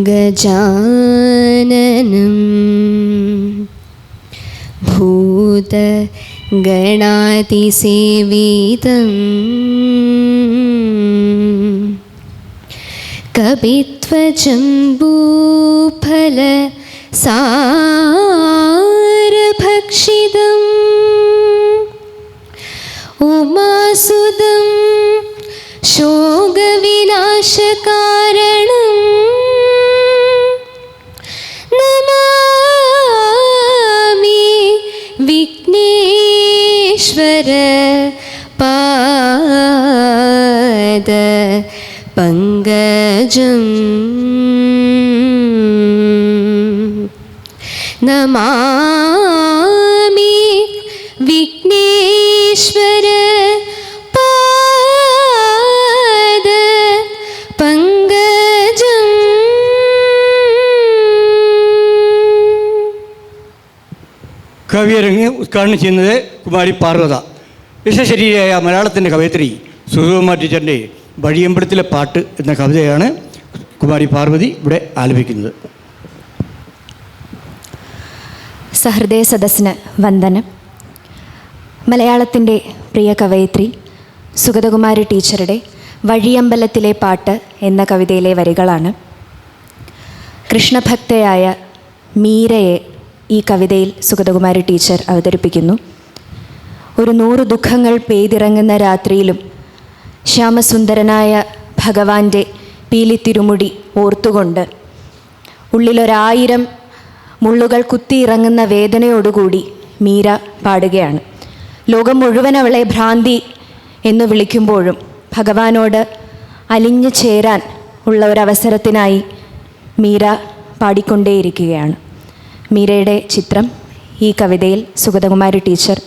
ഗജാനനം ഭൂതഗണാതിസേവിതം കപിത്വജംബൂഫലസാരഭക്ഷിതം ഉമാസുതം ശോകവിനാശകാരണം നമാമി വിഘ്നേശ്വര പാദ പങ്കജം നമാമി വിഘ്നേശ്വര പാദ പങ്കജം. കവിയരങ്ങ് ഉദ്ഘാടനം ചെയ്യുന്നത് കുമാരി പാർവത. വിശ്വശരീരയായ മലയാളത്തിൻ്റെ കവയിത്രി സുഗതകുമാരി ടീച്ചറിൻ്റെ വഴിയമ്പലത്തിലെ പാട്ട് എന്ന കവിതയാണ് കുമാരി പാർവതി ഇവിടെ ആലപിക്കുന്നത്. സഹൃദയ സദസ്സിന് വന്ദനം. മലയാളത്തിൻ്റെ പ്രിയ കവയിത്രി സുഗതകുമാരി ടീച്ചറുടെ വഴിയമ്പലത്തിലെ പാട്ട് എന്ന കവിതയിലെ വരികളാണ്. കൃഷ്ണഭക്തയായ മീരയെ ഈ കവിതയിൽ സുഗതകുമാരി ടീച്ചർ അവതരിപ്പിക്കുന്നു. ഒരു 100 ദുഃഖങ്ങൾ പെയ്തിറങ്ങുന്ന രാത്രിയിലും ശ്യാമസുന്ദരനായ ഭഗവാന്റെ പീലിത്തിരുമുടി ഓർത്തുകൊണ്ട് ഉള്ളിലൊരായിരം മുള്ളുകൾ കുത്തിയിറങ്ങുന്ന വേദനയോടുകൂടി മീര പാടുകയാണ്. ലോകം മുഴുവൻ അവളെ ഭ്രാന്തി എന്ന് വിളിക്കുമ്പോഴും ഭഗവാനോട് അലിഞ്ഞു ചേരാൻ ഉള്ള ഒരവസരത്തിനായി മീര പാടിക്കൊണ്ടേയിരിക്കുകയാണ്. മീരയുടെ ചിത്രം ഈ കവിതയിൽ സുഗതകുമാരി ടീച്ചർ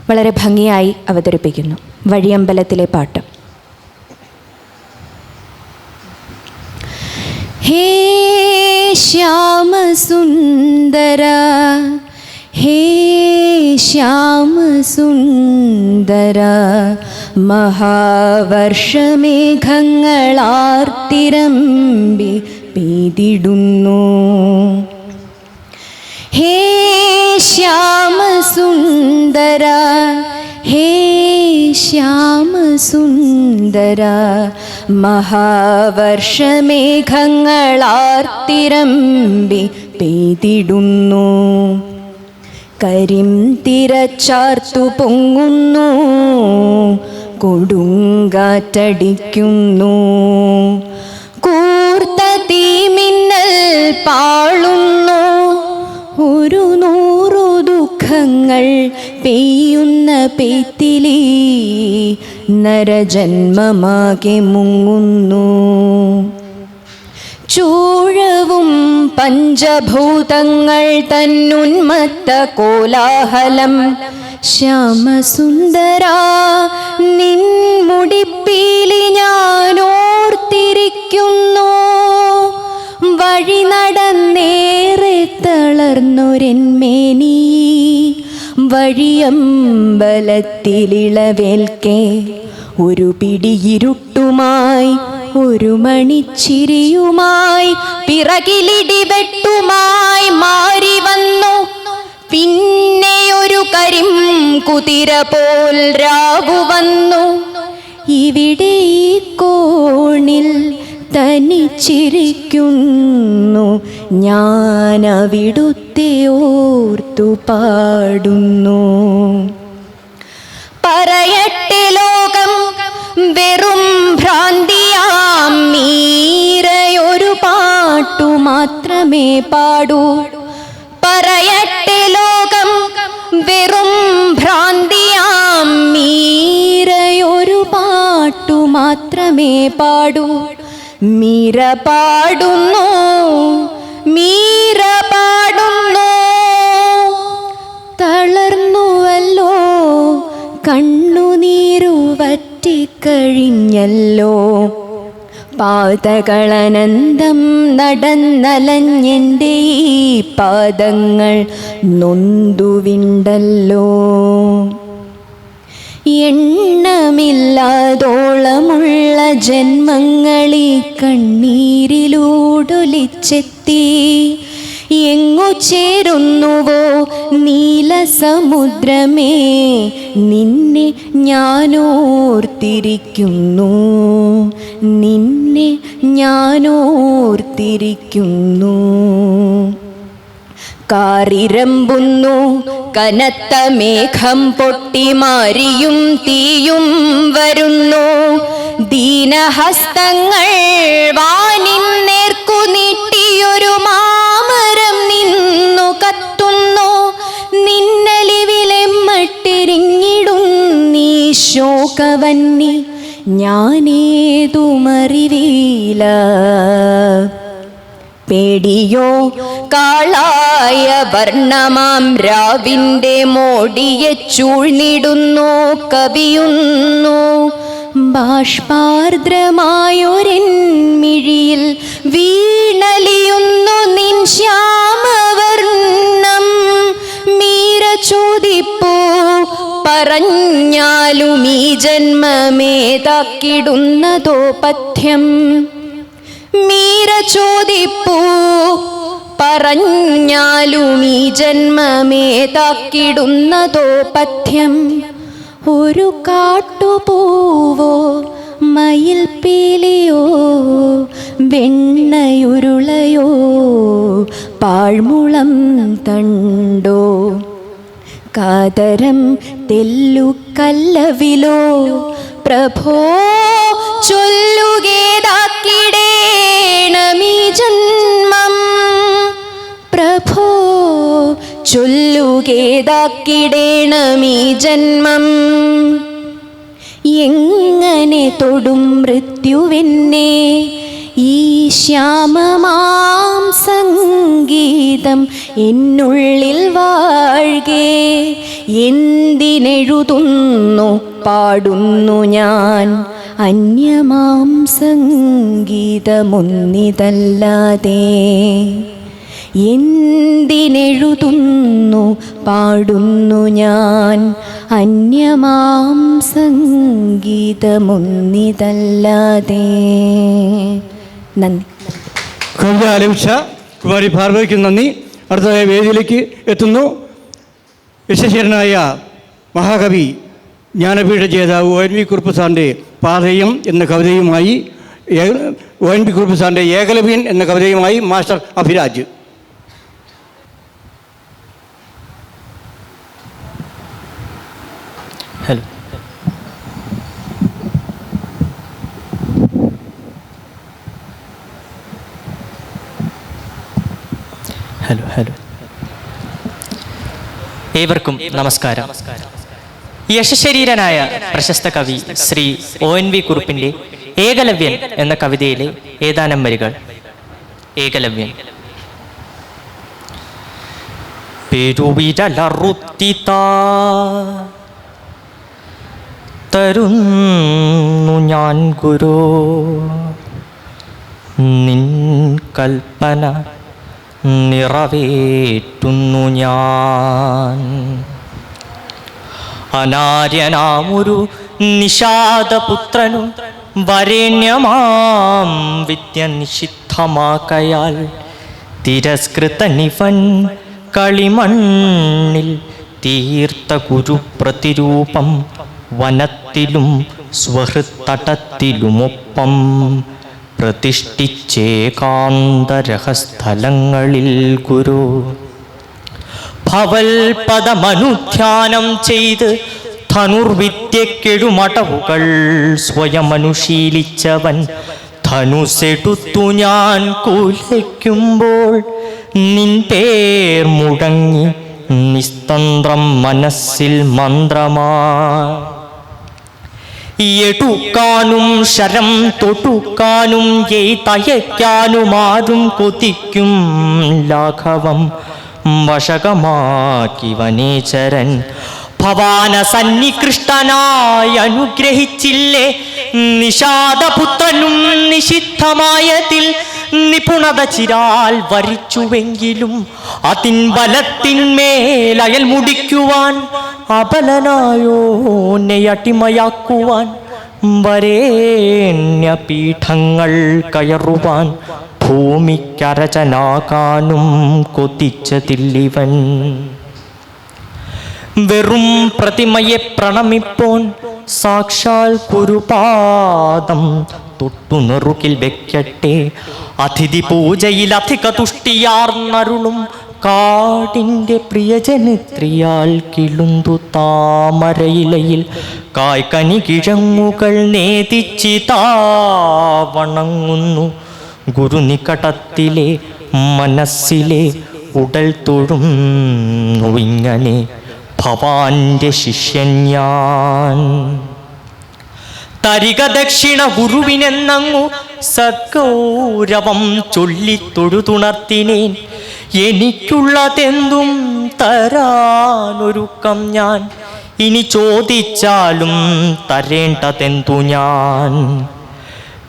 വളരെ ഭംഗിയായി അവതരിപ്പിക്കുന്നു. വഴിയമ്പലത്തിലെ പാട്ട്. ഹേ ശ്യാമസുന്ദര ഹേ ശ്യാമസുന്ദര മഹാവർഷമേഘങ്ങളാർത്തിരമ്പി പെയ്തിടുന്നു. ഹേ ശ്യാമസുന്ദര ഹേ ശ്യാമസുന്ദര മഹാവർഷമേഘങ്ങളാർത്തിരമ്പി പെയ്തിടുന്നു. കരിംതിരച്ചാർത്തു പൊങ്ങുന്നു, കൊടുങ്കാറ്റടിക്കുന്നു, കൂർത്ത തീമിന്നൽ പാളുന്നു. ഒരു 100 ദുഃഖങ്ങൾ പെയ്യുന്ന പെയ്ത്തിലി നരജന്മമാകെ മുങ്ങുന്നു. ചൂഴവും പഞ്ചഭൂതങ്ങൾ തന്നുന്മത്ത കോലാഹലം. ശ്യാമസുന്ദര നിൻമുടിപ്പീലി ഞാനോർത്തിരിക്കുന്നു. വഴി നടന്നേറെ തളർന്നൊരെന്മേനി വഴിയമ്പലത്തിലിളവേൽക്കെ ഒരു പിടിയിരുട്ടുമായി ഒരു മണിച്ചിരിയുമായി പിറകിലിടിവെട്ടുമായി മാറി വന്നു. പിന്നെ ഒരു കരിം കുതിര പോൽ രാവു വന്നു. ഇവിടെ ഈ കോണിൽ തനിച്ചിരിക്കുന്നു ഞാനവിടുത്തെ ഓർത്തു പാടുന്നു. പറയട്ടെ ലോകം വെറും ഭ്രാന്തിയാം മീരയൊരു പാട്ടു മാത്രമേ പാടൂ. പറയട്ടെ ലോകം വെറും ഭ്രാന്തിയാം മീരയൊരു പാട്ടു മാത്രമേ പാടൂ. മീര പാടുന്നു, മീര പാടുന്നു. തളർന്നുവല്ലോ, കണ്ണുനീരു വറ്റിക്കഴിഞ്ഞല്ലോ. പാതകളനന്തം നടന്നലഞ്ഞെൻ്റെ ഈ പാദങ്ങൾ നൊന്തുവിണ്ടല്ലോ. എണ്ണമില്ലാതോളമുള്ള ജന്മങ്ങളീ കണ്ണീരിലൂടൊലിച്ചെത്തി. എങ്ങു ചേരുന്നുവോ നീലസമുദ്രമേ, നിന്നെ ഞാനോർത്തിരിക്കുന്നു, നിന്നെ ഞാനോർത്തിരിക്കുന്നു. കാറിരമ്പുന്നു കനത്ത മേഘം പൊട്ടി, മാരിയും തീയും വരുന്നു. ദീനഹസ്തങ്ങൾ വാനിൻ നേർക്കു നീട്ടിയൊരു മാമരം നിന്നു കത്തുന്നു. നിന്നലിവിലെമ്മട്ടിരിഞ്ഞിടുന്നീ ശോകവന്നി, ഞാനേതുമറിവീല. പേടിയോ കാളായ വർണ്ണമാം രാവിൻ്റെ മോടിയെ ചൂഴ്ന്നിടുന്നു, കവിയുന്നു. ബാഷ്പാർദ്രമായൊരെൻമിഴിയിൽ വീണലിയുന്നു നിൻ ശ്യാമവർണ്ണം. മീര ചോദിപ്പൂ പറഞ്ഞാലും ഈ ജന്മമേതാക്കിടുന്നതോ പഥ്യം. മീര ചോദിപ്പൂ പറഞ്ഞാലും ഈ ജന്മമേതാക്കിടുന്നതോ പഥ്യം. ഒരു കാട്ടുപൂവോ മയിൽപ്പീലിയോ വെണ്ണയുരുളയോ പാഴ്മുളം തണ്ടോ കാതരം തെല്ലുകല്ലവിലോ പ്രഭോ ചൊല്ലുകേതാക്കിടേണമീ ജന്മം. പ്രഭോ ചൊല്ലുകേതാക്കിടേണമീ ജന്മം. എങ്ങനെ തൊടും മൃത്യുവെന്നെ ഈ ശ്യാമമാം സംഗീതം എന്നുള്ളിൽ വാഴ്കെ. എന്തിനെഴുതുന്നു പാടുന്നു ഞാൻ അന്യമാം സംഗീതമൊന്നിതല്ലാതെ. എന്തിനെഴുതുന്നു പാടുന്നു ഞാൻ അന്യമാം സംഗീതമൊന്നിതല്ലാതെ. നന്ദി. കവിത ആലപിച്ച കുമാരി പാർവതിക്ക് നന്ദി. അടുത്തതായ വേദിയിലേക്ക് എത്തുന്നു വിശ്വശീലനായ മഹാകവി ജ്ഞാനപീഠ ജേതാവ് ONV കുറുപ്പ് സാറിൻ്റെ പാതയം എന്ന കവിതയുമായി, ONV കുറുപ്പ് സാറിൻ്റെ ഏകലവ്യൻ എന്ന കവിതയുമായി master Abhiraj. Hello hello hello ഏവർക്കും നമസ്കാരം. യശശരീരനായ പ്രശസ്ത കവി ശ്രീ ONV കുറുപ്പിൻ്റെ ഏകലവ്യൻ എന്ന കവിതയിലെ ഏതാനും വരികൾ. ഏകലവ്യൻ. പെരുവിരലറുത്തിതാ തരുന്നു ഞാൻ ഗുരു, നിൻ കൽപ്പന നിറവേറ്റുന്നു ഞാൻ. അനാര്യനാമൊരു നിഷാദപുത്രനു വരേണ്യമാം വിദ്യ നിഷിദ്ധമാക്കയാൽ തിരസ്കൃതനിവൻ കളിമണ്ണിൽ തീർത്ത ഗുരുപ്രതിരൂപം വനത്തിലും സ്വഹൃത്തടത്തിലുമൊപ്പം പ്രതിഷ്ഠിച്ചേകാന്തരഹസ്ഥലങ്ങളിൽ ഗുരു. ഭവൽപദമനുധ്യാനം ചെയ്ത് ധനുർവിദ്യക്കെഴുമടവുകൾ സ്വയമനുശീലിച്ചവൻ ധനുസെടുത്തു ഞാൻ കുലയ്ക്കുമ്പോൾ നിൻ പേർ മുഴങ്ങി നിസ്തന്ത്രം മനസ്സിൽ മന്ത്രമാ. എടുക്കാനും ശരം തൊടുക്കാനും തയയ്ക്കാനുമാരും കൊതിക്കും ലാഘവം വശകമാക്കി വനേശ്വരൻ ഭവാന സന്നികൃഷ്ടനായി അനുഗ്രഹിച്ചില്ലേ നിഷാദപുത്രനും നിഷിദ്ധമായതിൽ നിപുണത ചിരാൽ വരിച്ചുവെങ്കിലും അതിൻ ബലത്തിന്മേൽ അയൽ മുടിക്കുവാൻ അബലനായോനെ അടിമയാക്കുവാൻ വരേണ്യപീഠങ്ങൾ കയറുവാൻ ഭൂമിക്കരചനാകാനും കൊതിച്ചതില്ലിവൻ. വെറും പ്രതിമയെ പ്രണമിപ്പോൻ സാക്ഷാൽ കുരുപാദം തൊട്ടു നെറുകിൽ വെക്കട്ടെ. അതിഥി പൂജയിൽ അധിക തുഷ്ടിയാർന്നരുളും കാടിൻ്റെ പ്രിയജനത്രിയാൽ കിളുന്തു താമരയിലയിൽ കായ്കനി കിഴങ്ങുകൾ നേതിച്ചിതാ വണങ്ങുന്നു ഗുരുനികടത്തിലെ മനസ്സിലെ ഉടൽ തൊഴുന്നു ഇങ്ങനെ ഭവാന്റെ ശിഷ്യൻ ഞാൻ. തരിക ദക്ഷിണ ഗുരുവിനെന്നങ്ങു സദ്ഗൗരവം ചൊല്ലിത്തൊഴുതുണർത്തിനേൻ. എനിക്കുള്ളതെന്തും തരാനൊരുക്കം ഞാൻ, ഇനി ചോദിച്ചാലും തരേണ്ടതെന്തു ഞാൻ.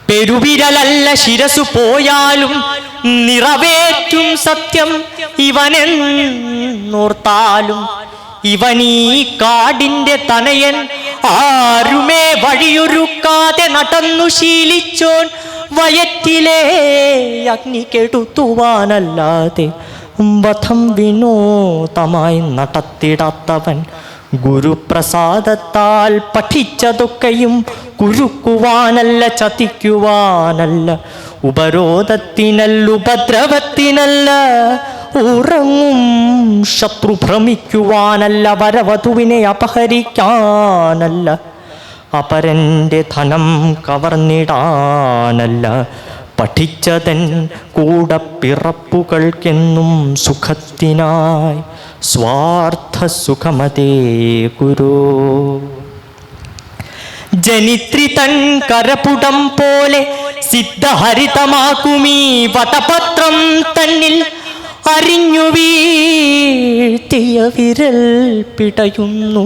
പെരുവിരലല്ല ശിരസു പോയാലും നിറവേറ്റും സത്യം ഇവനെന്നോർത്താലും. ഇവനീ കാടിൻ്റെ തനയൻ, ആരുമേ വഴിയൊരുക്കാതെ നടന്നു ശീലിച്ചോൻ. വയറ്റിലെ അഗ്നി കെടുത്തുവാനല്ലാതെ വധം വിനോദമായി നടത്തിടാത്തവൻ. ഗുരുപ്രസാദത്താൽ പഠിച്ചതൊക്കെയും കുരുക്കുവാനല്ല ചതിക്കുവാനല്ല, ഉപരോധത്തിനല്ല ഉപദ്രവത്തിനല്ല, ഉറങ്ങും ശത്രു ഭ്രമിക്കുവാനല്ല, വരവധുവിനെ അപഹരിക്കാനല്ല, അപരൻ്റെ ധനം കവർന്നിടാനല്ല. പഠിച്ചതൻ കൂടപ്പിറപ്പുകൾക്കെന്നും സുഖത്തിനായി സ്വാർത്ഥ സുഖമതേ ഗുരു. ജനിത്രി തൻ കരപുടം പോലെ സിദ്ധഹരിതമാക്കുമീ വടപത്രം തന്നിൽ അരിഞ്ഞു വീഴ്ത്തിയ വിരൽ പിടയുന്നു.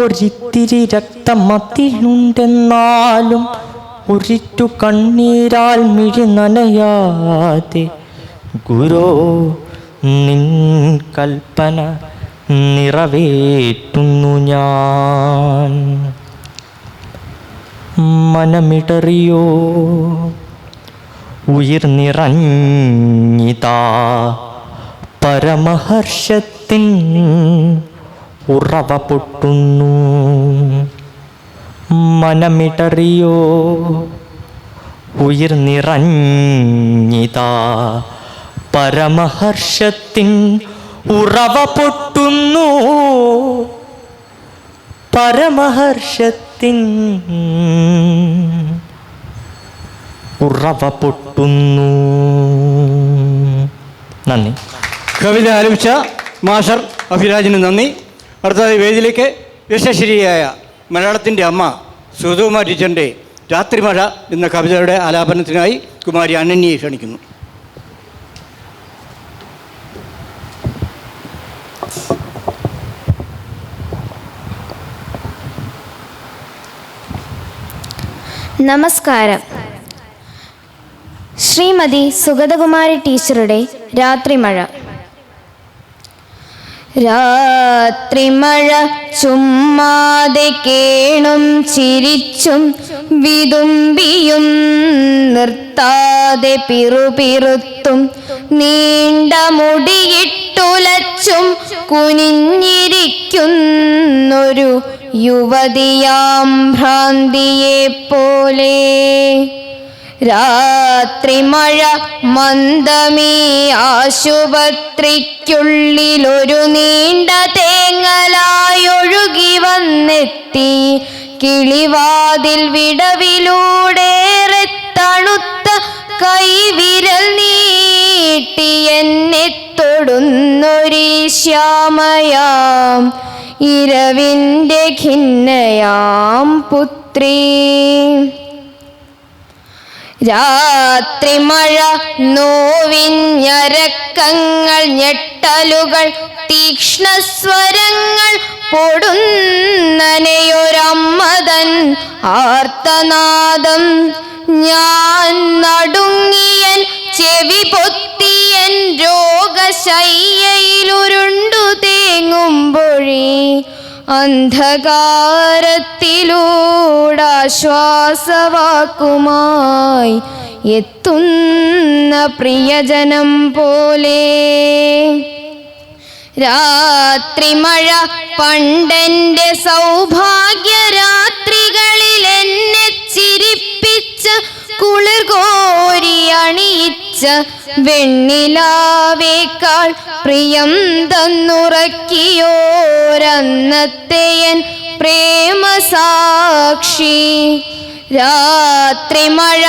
ഒരിത്തിരി രക്തമതിലുണ്ടെന്നാലും ഒരിറ്റു കണ്ണീരാൽ മിഴി നനയാതെ ഗുരോ നിൻ കൽപ്പന നിറവേറ്റുന്നു ഞാൻ. മനമിടറിയോ ഉയിർനിറഞ്ഞിതാ പരമഹർഷത്തിൻ ഉറവ പൊട്ടുന്നു. മനമിടറിയോ ഉയിർനിറഞ്ഞിതാ പരമഹർഷത്തിൻ ഉറവ പൊട്ടുന്നു. പരമഹർഷത്തിൻ ഉറവ പൊട്ടുന്നു. നന്ദി. കവിത ആലപിച്ച മാഷർ അഭിരാജിന് നന്ദി. അടുത്തതായി വേദിയിലേക്ക് യശശ്രീയായ മലയാളത്തിൻ്റെ അമ്മ സുഗതകുമാരി ടീച്ചറിൻ്റെ രാത്രിമഴ എന്ന കവിതയുടെ ആലാപനത്തിനായി കുമാരി അനന്യയെ ക്ഷണിക്കുന്നു. നമസ്കാരം. ശ്രീമതി സുഗതകുമാരി ടീച്ചറുടെ രാത്രിമഴ. രാത്രിമഴ ചുമ്മാതെ കേണും ചിരിച്ചും വിതുമ്പിയും നിർത്താതെ പിറുപിറുത്തും നീണ്ട മുടിയിട്ടുലച്ചും കുനിഞ്ഞിരിക്കുന്നൊരു യുവതിയാം ഭ്രാന്തിയെ പോലെ. രാത്രിമഴ മന്ദമീ ആശുപത്രിക്കുള്ളിലൊരു നീണ്ട തേങ്ങലായൊഴുകി വന്നെത്തി. കിളിവാതിൽ വിടവിലൂടേറെ തണുത്ത കൈവിരൽ നീട്ടി എന്നെ തൊടുന്നൊരീ ശ്യാമയാം ഇരവിൻ്റെ ഖിന്നയാം പുത്രീ. രാത്രി മഴ നോവിഞ്ഞരക്കങ്ങൾ ഞെട്ടലുകൾ തീക്ഷ്ണസ്വരങ്ങൾ പൊടുന്നനെയൊരമ്മതൻ ആർത്തനാദം ഞാൻ നടുങ്ങിയൻ ചെവി പൊത്തിയൻ രോഗശയ്യയിലുരുണ്ടു തേങ്ങുമ്പൊഴി അന്ധകാരത്തിലൂടാശ്വാസവാക്കുമായി എത്തുന്ന പ്രിയജനം പോലെ. രാത്രി മഴ പണ്ടെൻ്റെ സൗഭാഗ്യരാത്രികളിൽ എന്നെ ചിരിപ്പിച്ച കുളിർ കോരി അണിയിച്ച വെണ്ണിലാവേക്കാൾ പ്രിയം തന്നുറക്കിയോരന്നത്തെയൻ പ്രേമസാക്ഷി. രാത്രി മഴ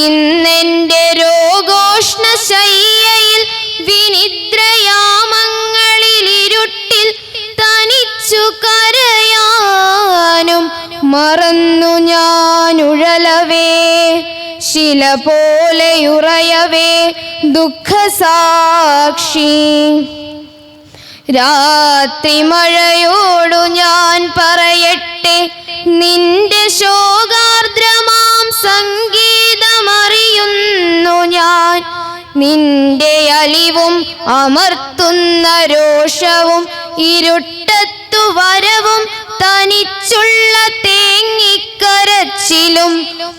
ഇന്നെൻ്റെ രോഗോഷ്ണ ശയ്യയിൽ വിനിദ്രയാമങ്ങളിൽ ഇരുട്ടിൽ തനിച്ചു കരയാനും മറന്നു ഞാനുഴലവേ ശില പോലെയുറയവേ ദുഃഖസാക്ഷി. രാത്രി മഴയോടു ഞാൻ പറയട്ടെ നിന്റെ ശോകാർദ്രമാം സംഗീതമറിയുന്നു ഞാൻ. നിന്റെ അലിവും അമർത്തുന്ന രോഷവും ഇരുട്ടത്തു വരവും തനിച്ചുള്ള തേങ്ങിക്കരച്ചിലും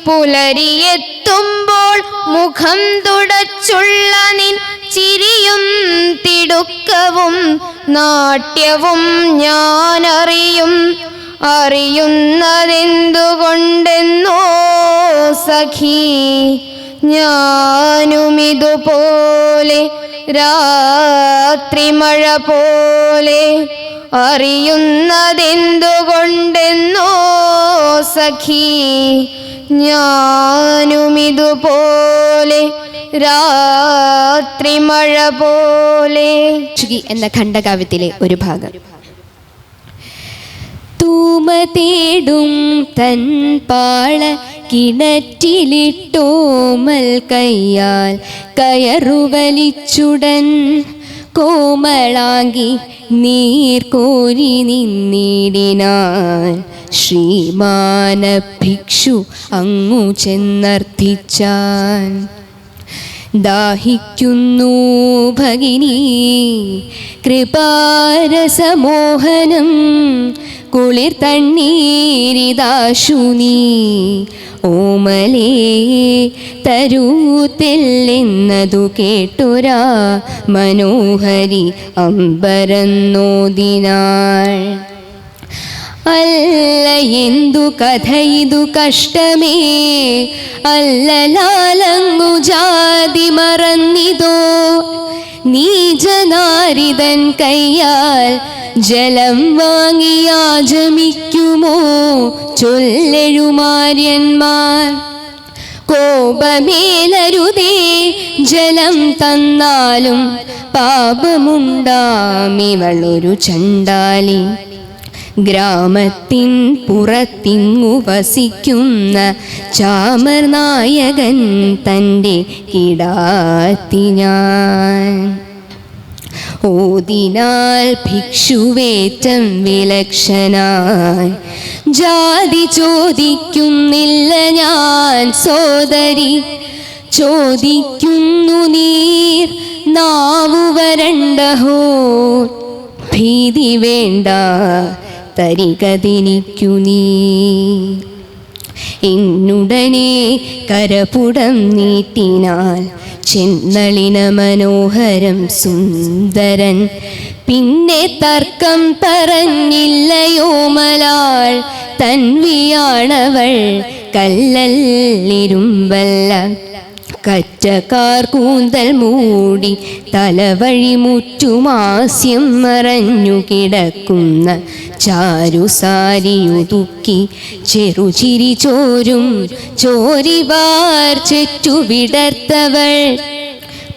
പുലരിയെത്തുമ്പോൾ മുഖം തുടച്ചുള്ള നിൻ ചിരിയും തിടുക്കവും നാട്യവും ഞാൻ അറിയുന്നതെന്തുകൊണ്ടെന്നോ സഖി. ഞാനുമിതുപോലെ രാത്രി മഴ പോലെ അറിയുന്നതെന്തുകൊണ്ടെന്നോ സഖി. ഞാനുമിതുപോലെ രാത്രി മഴ പോലെ. എന്ന ഖണ്ഡകാവ്യത്തിലെ ഒരു ഭാഗം. തൂമ തേടും തൻ പാള കിണറ്റിലിട്ടോമൽ കയ്യാൽ കയറുവലിച്ചുടൻ കോമളാങ്കി നീർക്കോരി നിന്നിടിനാൻ. ശ്രീമാന ഭിക്ഷു അങ്ങു ചെന്നർത്ഥിച്ചാൻ. ദാഹിക്കുന്നു ഭഗിനി കൃപാരസമോഹനം കുളിർ തണ്ണീരിതാശു നീ ഓമലേ തരൂത്തെല്ലെന്നതു കേട്ടൊരാ മനോഹരി അമ്പരന്നോദിനാൾ. അല്ല എന്തു കഥ ഇതു കഷ്ടമേ അല്ലലാലങ്ങു ജാതി മറന്നിതോ നീചനാരിതൻ കയ്യാൽ ജലം വാങ്ങിയാചമിക്കുമോ ചൊല്ലെഴുമാര്യന്മാർ. കോപമേലരുതേ ജലം തന്നാലും പാപമുണ്ടാമിവളൊരു ചണ്ടാലി. ഗ്രാമത്തിൻ പുറത്തിങ്ങു വസിക്കുന്ന ചാമർ നായകൻ തൻ്റെ കിടാത്തി ഞാൻ. ഓതിനാൽ ഭിക്ഷുവേറ്റം വിലക്ഷനായി ജാതി ചോദിക്കുന്നില്ല ഞാൻ സോദരി. ചോദിക്കുന്നു നീർ നാവു വരണ്ടഹോ ഭീതി വേണ്ട തരികതിനിക്കു നീ. എന്നുടനെ കരപുടം നീട്ടിനാൽ ചെന്നളിന മനോഹരം സുന്ദരൻ. പിന്നെ തർക്കം പറഞ്ഞില്ലയോ മലാൾ തൻവിയാണവൾ കല്ലല്ലിരുമ്പല്ല. കറ്റക്കാർ കൂന്തൽ മൂടി തലവഴി മുറ്റുമാസ്യം മറഞ്ഞു കിടക്കുന്ന ചാരുസാരിയുതുക്കി ചെറുചിരി ചോരും ചോരിവാർ ചെറ്റുവിടർത്തവൾ.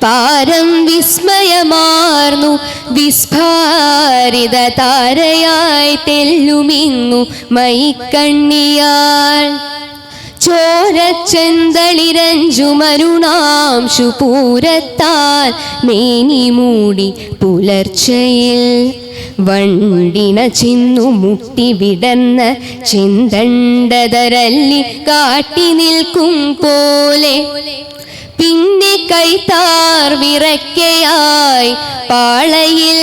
പാരം വിസ്മയമാർന്നു വിസ്ഫാരിത താരയായി തെല്ലുമിങ്ങു മൈക്കണ്ണിയാൾ. ചോരച്ചെന്തളിരഞ്ചുമരുണാംശു പൂരത്താൽ മേനി മൂടി പുലർച്ചയിൽ വണ്ടിണ ചെന്നു മുട്ടി വിടർന്ന ചെന്തണ്ടതരല്ലി കാട്ടി നിൽക്കും പോലെ പിന്നെ കൈത്താർ വിറയ്ക്കയായി പാളയിൽ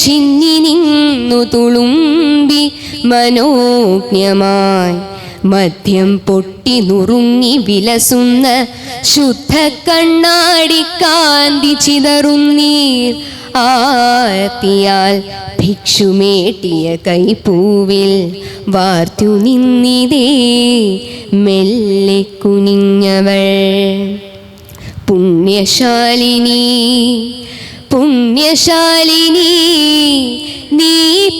ചിന്നി നിന്നു തുളുമ്പി മനോജ്ഞമായി മദ്യം പൊട്ടി നുറുങ്ങി വിലസുന്ന ശുദ്ധ കണ്ണാടി കാന്തി ചിതറുന്നീർ ആർത്തിയാൽ ഭിക്ഷുമേട്ടിയ കൈപ്പൂവിൽ വാർത്തു നിന്നിതേ മെല്ലെ കുനിഞ്ഞവൾ. പുണ്യശാലിനി പുണ്യശാലിനി നീ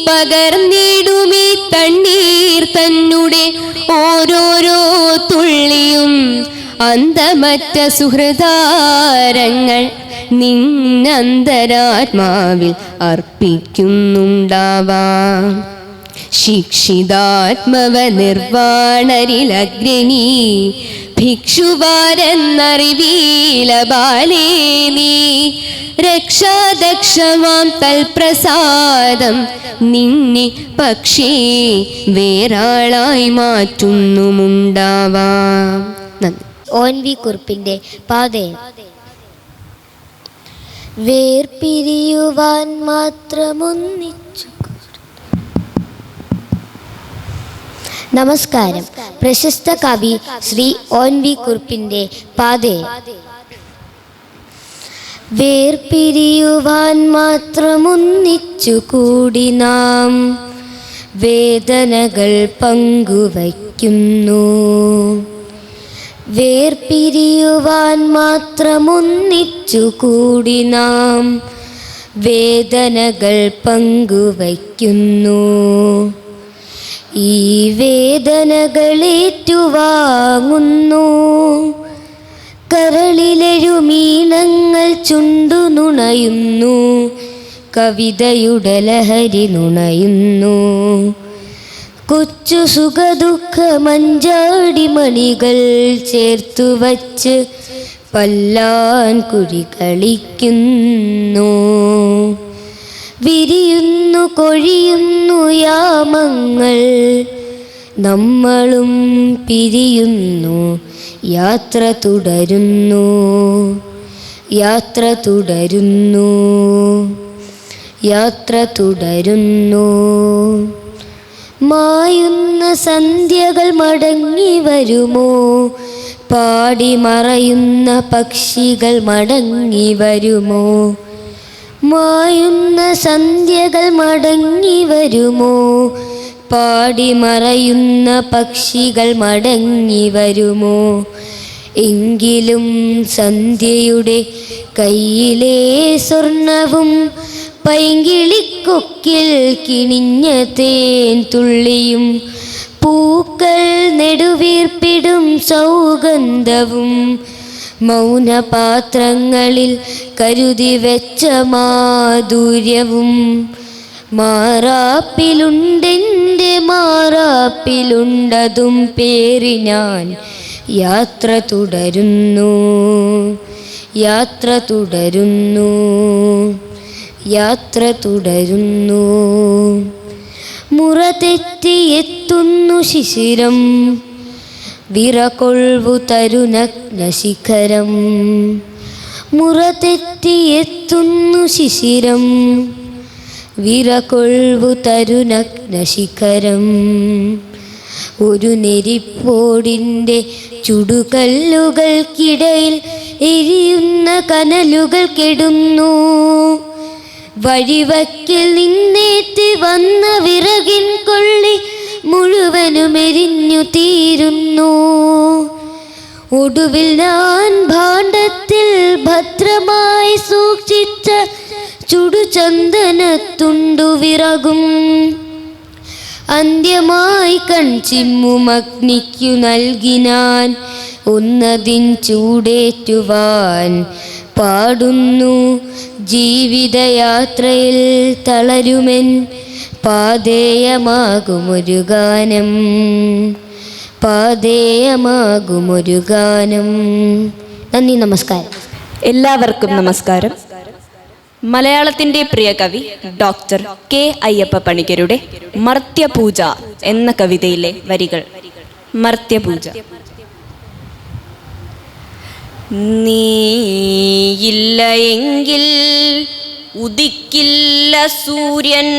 പകർന്നിടുമീ തണ്ണീർ തന്നുടെ ഓരോരോ തുള്ളിയും അന്തമറ്റ സുഹൃതാരങ്ങൾ നിന്നന്തരാത്മാവിൽ അർപ്പിക്കുന്നുണ്ടാവാം. ശിക്ഷിതാത്മവ നിർവാണരിലഗ്രണി ഭിക്ഷുവാരെന്നറിവീല ബാലേ നീ രക്ഷാദക്ഷമാം തൽപ്രസാദം നിന്നെ പക്ഷേ വേറാളായി മാറ്റുന്നുമുണ്ടാവാം. നന്ദി. ONV കുറുപ്പിന്റെ പാതയം. വേർപിരിയുവാൻ മാത്രമൊന്നിച്ചു. നമസ്കാരം. പ്രശസ്ത കവി ശ്രീ ONV കുറുപ്പിന്റെ പാതയം. വേർപിരിയുവാൻ മാത്രമൊന്നിച്ചു കൂടി നാം വേദനകൾ പങ്കുവയ്ക്കുന്നു. വേർപിരിയുവാൻ മാത്രമൊന്നിച്ചു കൂടി നാം വേദനകൾ പങ്കുവയ്ക്കുന്നു. ഈ വേദനകളേറ്റുവാങ്ങുന്നു. കരളിലെഴുമീണങ്ങൾ ചുണ്ടു നുണയുന്നു. കവിതയുടെ ലഹരി നുണയുന്നു. കൊച്ചു സുഖദുഃഖ മഞ്ചാടി മണികൾ ചേർത്തു വച്ച് പല്ലാൻ കുഴി കളിക്കുന്നു. വിരിയുന്നു കൊഴിയുന്നു യാമങ്ങൾ, നമ്മളും പിരിയുന്നു. യാത്ര തുടരുന്നു, യാത്ര തുടരുന്നു, യാത്ര തുടരുന്നു. മായുന്ന സന്ധ്യകൾ മടങ്ങി വരുമോ? പാടി മറയുന്ന പക്ഷികൾ മടങ്ങി വരുമോ? മായുന്ന സന്ധ്യകൾ മടങ്ങി വരുമോ? പാടി മറയുന്ന പക്ഷികൾ മടങ്ങി വരുമോ? എങ്കിലും സന്ധ്യയുടെ കയ്യിലെ സ്വർണവും പൈങ്കിളിക്കൊക്കിൽ കിണിഞ്ഞ തേൻ തുള്ളിയും പൂക്കൾ നെടുവീർപ്പിടും സൗഗന്ധവും മൗനപാത്രങ്ങളിൽ കരുതി വെച്ച മാധുര്യവും മാറാപ്പിലുണ്ടെൻ്റെ മാറാപ്പിലുണ്ടതും പേറി ഞാൻ യാത്ര തുടരുന്നു, യാത്ര തുടരുന്നു, യാത്ര തുടരുന്നു. മുറ തെറ്റിയെത്തുന്നു ശിശിരം, വിറകൊൾവു തരുനഗ്ന ശിഖരം. മുറ തെറ്റിയെത്തുന്നു ശിശിരം, വിറകൊൾവു തരുനഗ്ന ശിഖരം. ഒരു നെരിപ്പോടിൻ്റെ ചുടുകല്ലുകൾക്കിടയിൽ എരിയുന്ന കനലുകൾ കെടുന്നു. വഴിവക്കിൽ നിന്നേറ്റ് വന്ന വിറകിൻ കൊള്ളി മുഴുവനും എരിഞ്ഞു തീരുന്നു. ഒടുവിൽ ഞാൻ ഭാണ്ഡത്തിൽ ഭദ്രമായി സൂക്ഷിച്ച ചുടുചന്ദനത്തുണ്ടു വിറകും അന്ത്യമായി കൺചിമ്മും അഗ്നിക്കു നൽകിനാൻ ഒന്നതിൻ ചൂടേറ്റുവാൻ പാടുന്നു. ജീവിതയാത്രയിൽ തളരുമെൻ പാതേയമാകുമൊരു ഗാനം, പാതേയമാകുമൊരു ഗാനം. നന്ദി, നമസ്കാരം. എല്ലാവർക്കും നമസ്കാരം. മലയാളത്തിൻ്റെ പ്രിയ കവി ഡോക്ടർ കെ അയ്യപ്പ പണിക്കരുടെ മർത്യപൂജ എന്ന കവിതയിലെ വരികൾ. മർത്യപൂജ. നീയില്ല എങ്കിൽ ഉദിക്കില്ല സൂര്യൻ,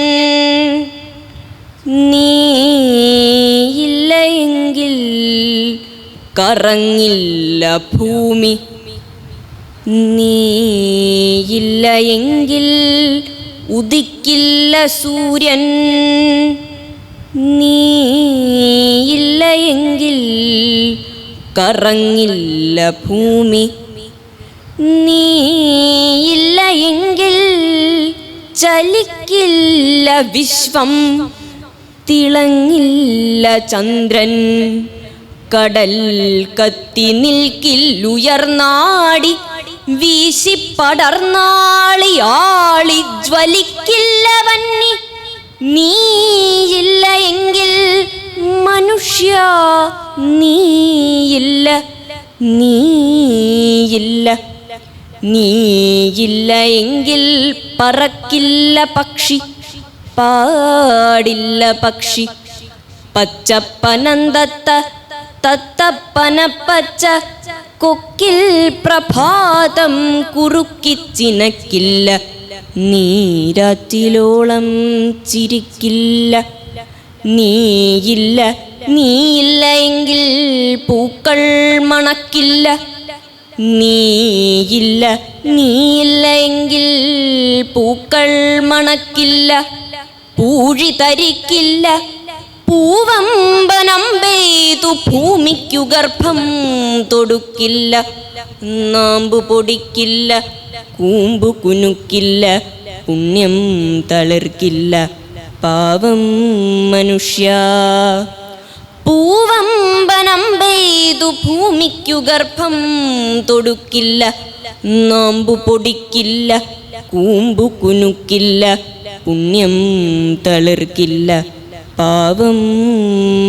നീയില്ല എങ്കിൽ കറങ്ങില്ല ഭൂമി, നീയില്ല എങ്കിൽ ഉദിക്കില്ല സൂര്യൻ, നീയില്ല എങ്കിൽ കറങ്ങില്ല ഭൂമി, നീയില്ല എങ്കിൽ ചലിക്കില്ല വിശ്വം, തിളങ്ങില്ല ചന്ദ്രൻ, കടൽ കത്തി നിൽക്കില്ലുയർന്നാടി വീശിപ്പടർന്നാളി ആളി ജ്വലിക്കില്ല വന്നി, നീയില്ല എങ്കിൽ മനുഷ്യ, നീയില്ല, നീയില്ല, നീയില്ല എങ്കിൽ പറക്കില്ല പക്ഷി, പാടില്ല പക്ഷി, പച്ചപ്പനന്തത്ത തത്തപ്പനപ്പച്ച കൊക്കിൽ പ്രഭാതം കുറുക്കിച്ചിനക്കില്ല, നീരാറ്റിലോളം ചിരിക്കില്ല, നീയില്ല, നീയില്ല എങ്കിൽ പൂക്കൾ മണക്കില്ല, നീയില്ല, നീയില്ല എങ്കിൽ പൂക്കൾ മണക്കില്ല, പൂഴി തരിക്കില്ല, പൂവമ്പനമ്പെയ്തു ഭൂമിക്കു ഗർഭം തൊടുക്കില്ല, നാമ്പു പൊടിക്കില്ല, കൂമ്പു കുനുക്കില്ല, പുണ്യം തളിർക്കില്ല, പാവം മനുഷ്യ. പൂവമ്പനമ്പെയ്തു ഭൂമിക്കു ഗർഭം തൊടുക്കില്ല, നാമ്പു പൊടിക്കില്ല, കൂമ്പു കുനുക്കില്ല, പുണ്യം തളിർക്കില്ല, പാവം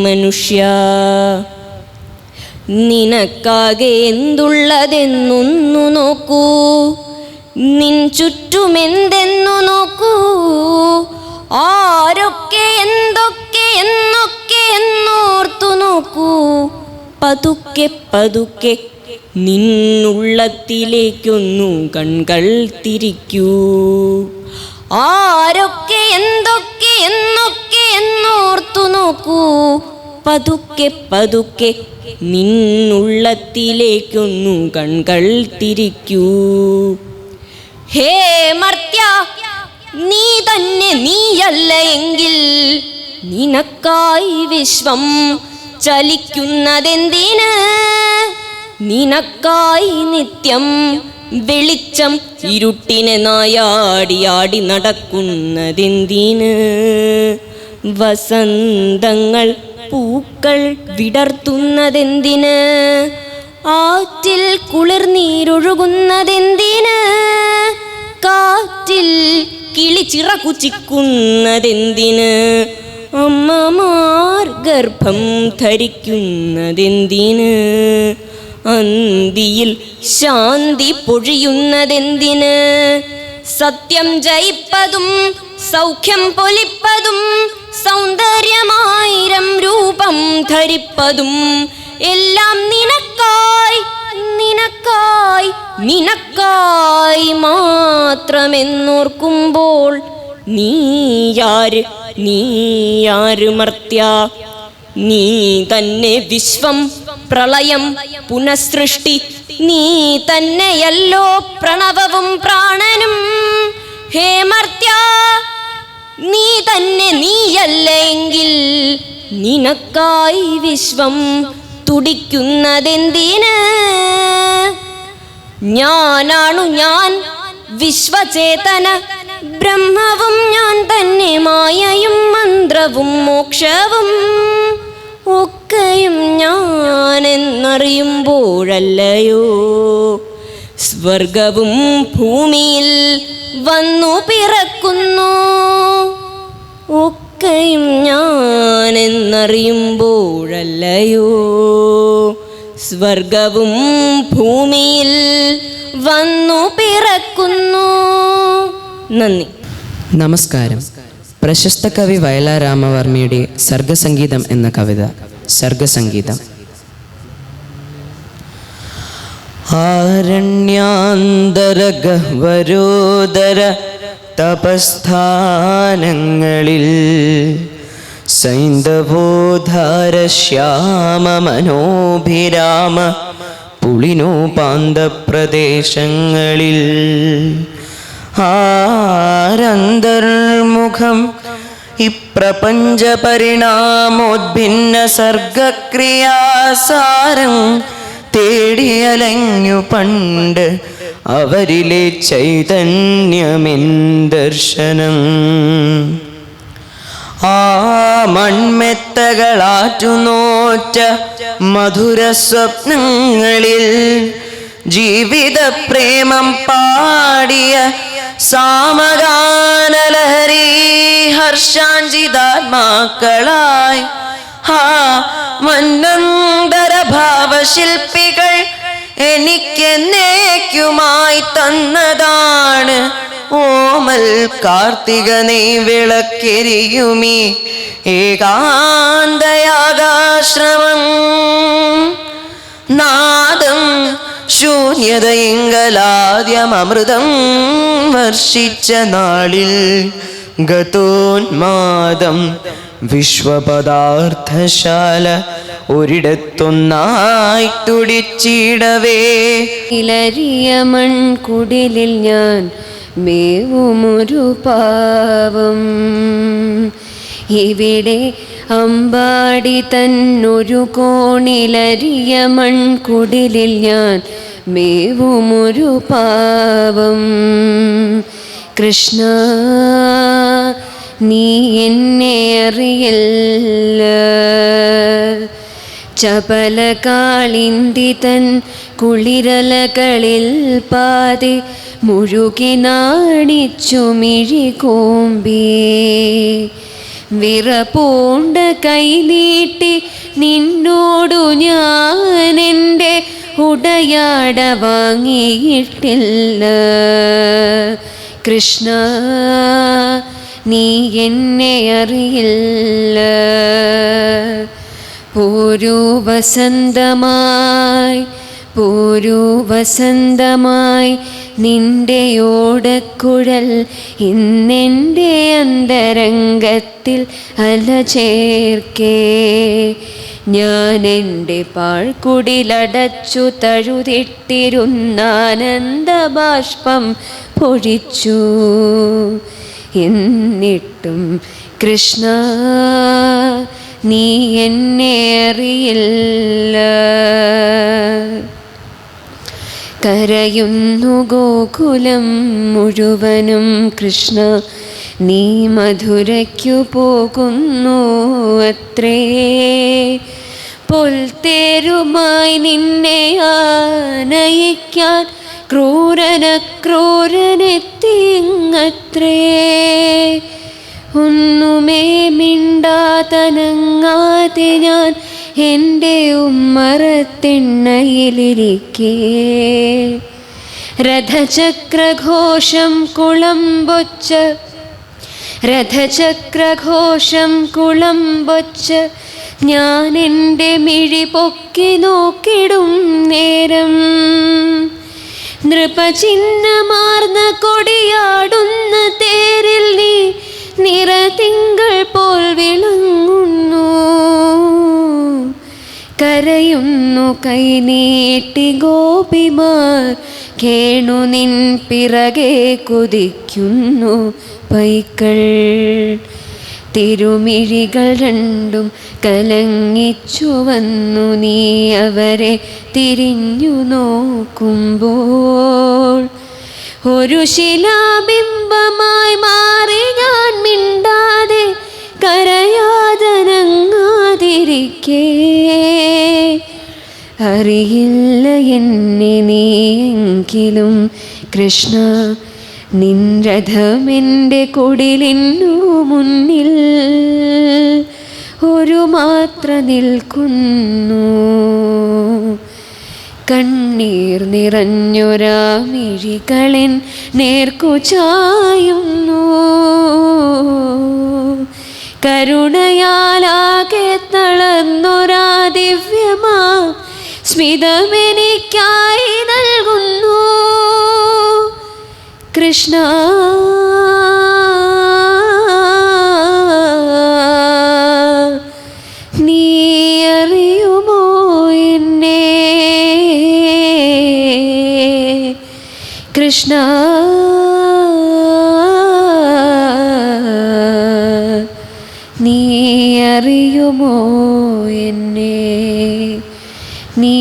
മനുഷ്യ. നിനക്കാകെ എന്തുള്ളതെന്നൊന്നു നോക്കൂ, നിൻ ചുറ്റുമെന്തെന്നു നോക്കൂ, ആരൊക്കെ എന്തൊക്കെ എന്നൊക്കെ എന്നോർത്തു നോക്കൂ, പതുക്കെ പതുക്കെ നിന്നുള്ളത്തിലേക്കൊന്നു കൺകൾ തിരിക്കൂ, ആരൊക്കെ എന്തൊക്കെ എന്നൊക്കെ എന്നോർത്തു നോക്കൂ, പതുക്കെ പതുക്കെ നിന്നുള്ളത്തിലേക്കൊന്നു കൺകൾ തിരിക്കൂ. ഹേ മർത്യ, നീ തന്നെ നീയല്ല എങ്കിൽ നിനക്കായി വിശ്വം ചലിക്കുന്നതെന്തിന്, നിനക്കായി നിത്യം വെളിച്ചം ഇരുട്ടിനെ നായാടിയാടി നടക്കുന്നതെന്തിന്, വസന്തങ്ങൾ പൂക്കൾ വിടർത്തുന്നതെന്തിന്, ആറ്റിൽ കുളിർനീരൊഴുകുന്നതെന്തിന്, കാറ്റിൽ കിളിച്ചിറകു ചിക്കുന്നതെന്തിന്, അമ്മമാർ ഗർഭം ധരിക്കുന്നതെന്തിന്, അന്തിയിൽ ശാന്തി പൊഴിയുന്നതെന്തിന്, സത്യം ജയിപ്പതും സൗഖ്യം പൊലിപ്പതും സൗന്ദര്യമായിരം രൂപം ധരിപ്പതും എല്ലാം നിനക്കായി, നിനക്കായി, നിനക്കായി മാത്രമെന്നോർക്കുമ്പോൾ നീയാര്, നീയാര് മർത്യ, നീ തന്നെ വിശ്വം പ്രളയം പുനഃസൃഷ്ടി, നീ തന്നെയല്ലോ പ്രണവവും പ്രാണനും. ഹേ മർത്യ, നീ തന്നെ നീയല്ലെങ്കിൽ നിനക്കായി വിശ്വം തുടിക്കുന്നതെന്തിന്, ഞാനാണു ഞാൻ വിശ്വചേതന, ബ്രഹ്മവും ഞാൻ തന്നെ, മായയും മന്ത്രവും മോക്ഷവും ഒക്കെയും ഞാനെന്നറിയുമ്പോഴല്ലയോ സ്വർഗവും ഭൂമിയിൽ വന്നു പിറക്കുന്നു, ഒക്കെയും ഞാനെന്നറിയുമ്പോഴല്ലയോ സ്വർഗവും ഭൂമിയിൽ വന്നു പിറക്കുന്നു. നന്ദി. നമസ്കാരം. പ്രശസ്ത കവി വയലാർ രാമവർമ്മയുടെ സർഗസംഗീതം എന്ന കവിത. സർഗസംഗീതം. ആരണ്യാന്തര ഗഹ്വരോദര തപസ്ഥാനങ്ങളിൽ സൈന്ധവോധാര ശ്യാമ മനോഭിരാമ പുളിനോപാന്ത പ്രദേശങ്ങളിൽ ആരന്തർമുഖം ഇപ്രപഞ്ച പരിണാമോദ്ഭിന്ന സർഗക്രിയാസാരം തേടിയലഞ്ഞു പണ്ട് അവരിലെ ചൈതന്യമെൻ ദർശനം. ആ മൺമെത്തകളാറ്റുനോറ്റ മധുര സ്വപ്നങ്ങളിൽ ജീവിത പ്രേമം പാടിയ സാമഗാനലഹരി ഹർഷാഞ്ചിതാത്മാക്കളായി മന്നന്തര ഭാവശില്പികൾ എനിക്കെന്നേക്കുമായി തന്നതാണ് ഓമൽ കാർത്തിക നെയ്വിളക്കെരിയുമീ ഏകാന്തയാകാശ്രമം. നാദം ശൂന്യതയെങ്കലാദ്യമൃതം വർഷിച്ച നാളിൽ ഗതോന്മാദം വിശ്വപദാർത്ഥശാല ഒരിടത്തൊന്നായി തുടിച്ചിടവേ ഇലരിയ മൺകുടിലിൽ ഞാൻ മേവുമൊരു പാവം. ഇവിടെ അമ്പാടി തന്നൊരു കോണിലരിയ മൺകുടിലിൽ ഞാൻ മേവുമൊരു പാവം. കൃഷ്ണ നീ എന്നെ അറിയില്ല. ചപല കാളിന്തി തൻ കുളിരലകളിൽ പാതി മുഴുകി നാണിച്ചു മിഴികൂമ്പി വിറപൂണ്ട കൈനീട്ടി നിന്നോടു ഞാൻ എൻ്റെ ഉടയാട വാങ്ങിയിട്ടില്ല. കൃഷ്ണ നീ എന്നെ അറിയില്ല. പോരൂ വസന്തമായി പോരൂ വസന്തമായി നിന്റെ ഓടക്കുഴൽ ഇന്നെൻ്റെ അന്തരംഗത്തിൽ അലചേർക്കേ. ഞാൻ എൻ്റെ പാഴ്ക്കുടിലടച്ചു തഴുതിട്ടിരുന്നാനന്ദബാഷ്പം പൊഴിച്ചു. എന്നിട്ടും കൃഷ്ണ നീ എന്നെ അറിയില്ല. കരയുന്നു ഗോകുലം മുഴുവനും കൃഷ്ണ നീ മധുരയ്ക്കു പോകുന്നു അത്രേ. പൊൽത്തേരുമായി നിന്നെ ആനയിക്കാൻ ക്രൂരനെത്തിങ്ങത്രേ. ഒന്നുമേ മിണ്ടാതനങ്ങാതെ ഞാൻ എൻ്റെ ഉമ്മറത്തിണ്ണയിലിരിക്കേ. രഥചക്രഘോഷം കുളമ്പൊച്ച് ഞാൻ എൻ്റെ മിഴി പൊക്കി നോക്കിടും നേരം നൃപചിഹ്നമാർന്ന കൊടിയാടുന്ന തേരിൽ നീ നിറതിങ്കൾ പോൽ വിളങ്ങുന്നു. കരയുന്നു കൈനീട്ടി ഗോപിമാർ കേണു നിൻ പിറകെ കുതിക്കുന്നു പൈക്കൾ. തിരുമിഴികൾ രണ്ടും കലങ്ങിച്ചു വന്നു നീ അവരെ തിരിഞ്ഞു നോക്കുമ്പോൾ. ഒരു ശിലാബിംബമായി മാറി ഞാൻ മിണ്ടാതെ കരയാതനങ്ങാതിരിക്കേ. അറിയില്ല എന്നെ നീയെങ്കിലും കൃഷ്ണ നിൻ രഥമെൻ്റെ കുടിലിനു മുന്നിൽ ഒരു മാത്ര നിൽക്കുന്നു. കണ്ണീർ നിറഞ്ഞൊരാ മിഴികളിൻ നേർക്കു ചായുന്നു. കരുണയാലാകെ തളർന്നൊരാ ദിവ്യമാ സ്മിതമെനിക്കായി നൽകുന്നു. കൃഷ്ണ നീ അറിയുമോ എന്നെ? കൃഷ്ണ നീ അറിയുമോ എന്നെ? നീ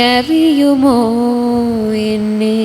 അറിയുമോ എന്നെ?